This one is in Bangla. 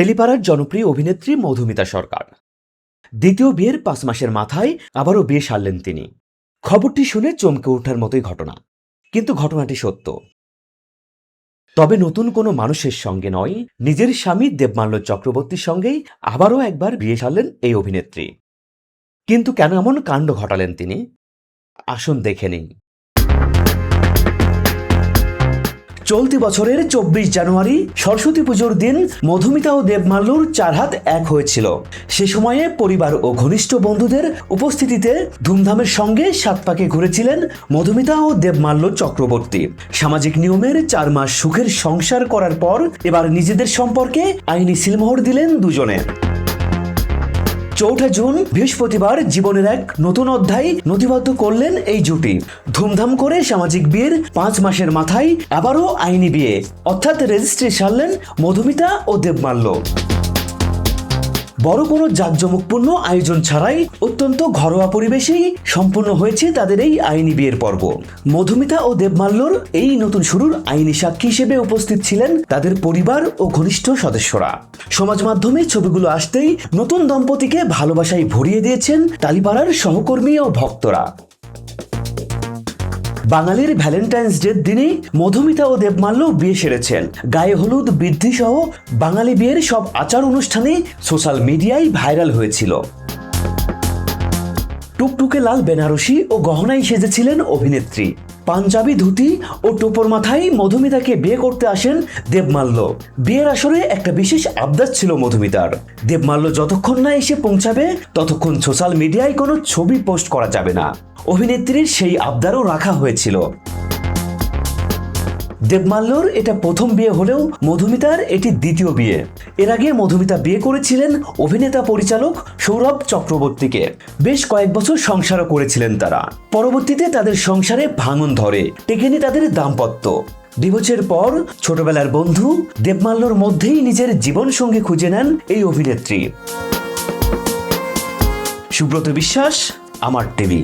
টেলিপাড়ার জনপ্রিয় অভিনেত্রী মধুমিতা সরকার দ্বিতীয় বিয়ের ৫ মাসের মাথায় আবারও বিয়ে সারলেন তিনি। খবরটি শুনে চমকে ওঠার মতোই ঘটনা, কিন্তু ঘটনাটি সত্য। তবে নতুন কোনো মানুষের সঙ্গে নয়, নিজের স্বামী দেবমাল্য চক্রবর্তীর সঙ্গেই আবারও একবার বিয়ে সারলেন এই অভিনেত্রী। কিন্তু কেন এমন কাণ্ড ঘটালেন তিনি, আসুন দেখে নিন। চলতি বছরের ২৪ জানুয়ারি সরস্বতী পুজোর দিন মধুমিতা ও দেবমাল্যর ৪ হাত এক হয়েছিল। সে সময়ে পরিবার ও ঘনিষ্ঠ বন্ধুদের উপস্থিতিতে ধুমধামের সঙ্গে ৭ পাকে ঘুরেছিলেন মধুমিতা ও দেবমাল্য চক্রবর্তী। সামাজিক নিয়মের ৪ মাস সুখের সংসার করার পর এবার নিজেদের সম্পর্কে আইনি সিলমোহর দিলেন দুজনে। ৪ জুন বৃহস্পতিবার জীবনের এক নতুন অধ্যায় নথিবদ্ধ করলেন এই জুটি। ধুমধাম করে সামাজিক বিয়ের ৫ মাসের মাথায় আবারও আইনি বিয়ে অর্থাৎ রেজিস্ট্রি সারলেন মধুমিতা ও দেবমাল্য। বড় কোনো জাঁকজমকপূর্ণ আয়োজন ছাড়াই অত্যন্ত ঘরোয়া পরিবেশেই সম্পূর্ণ হয়েছে তাদের এই আইনি বিয়ের পর্ব। মধুমিতা ও দেবমাল্যর এই নতুন শুরুর আইনি সাক্ষী হিসেবে উপস্থিত ছিলেন তাদের পরিবার ও ঘনিষ্ঠ সদস্যরা। সমাজ মাধ্যমে ছবিগুলো আসতেই নতুন দম্পতিকে ভালোবাসায় ভরিয়ে দিয়েছেন টালিপাড়ার সহকর্মী ও ভক্তরা। বাঙালির ভ্যালেন্টাইন্স ডের দিনে মধুমিতা ও দেবমাল্য বিয়ে সেরেছেন। গায়ে হলুদ বৃদ্ধি সহ বাঙালি বিয়ের সব আচার অনুষ্ঠানে সোশ্যাল মিডিয়ায় ভাইরাল হয়েছিল। টুকটুকে লাল বেনারসি ও গহনায় সেজেছিলেন অভিনেত্রী। পাঞ্জাবি ধুতি ও টোপর মাথায় মধুমিতাকে বিয়ে করতে আসেন দেবমাল্য। বিয়ের আসরে একটা বিশেষ আবদার ছিল মধুমিতার। দেবমাল্য যতক্ষণ না এসে পৌঁছাবে ততক্ষণ সোশ্যাল মিডিয়ায় কোনো ছবি পোস্ট করা যাবে না। অভিনেত্রীর সেই আবদারও রাখা হয়েছিল। দেবমাল্যর এটা প্রথম বিয়ে হলেও মধুমিতার এটি দ্বিতীয় বিয়ে। এর আগে মধুমিতা বিয়ে করেছিলেন অভিনেতা পরিচালক সৌরভ চক্রবর্তীকে। বেশ কয়েক বছর সংসারও করেছিলেন তারা। পরবর্তীতে তাদের সংসারে ভাঙন ধরে, টেকেনি তাদের দাম্পত্য। ডিভোর্সের পর ছোটবেলার বন্ধু দেবমাল্যর মধ্যেই নিজের জীবন সঙ্গী খুঁজে নেন এই অভিনেত্রী। সুব্রত বিশ্বাস, আমার টিভি।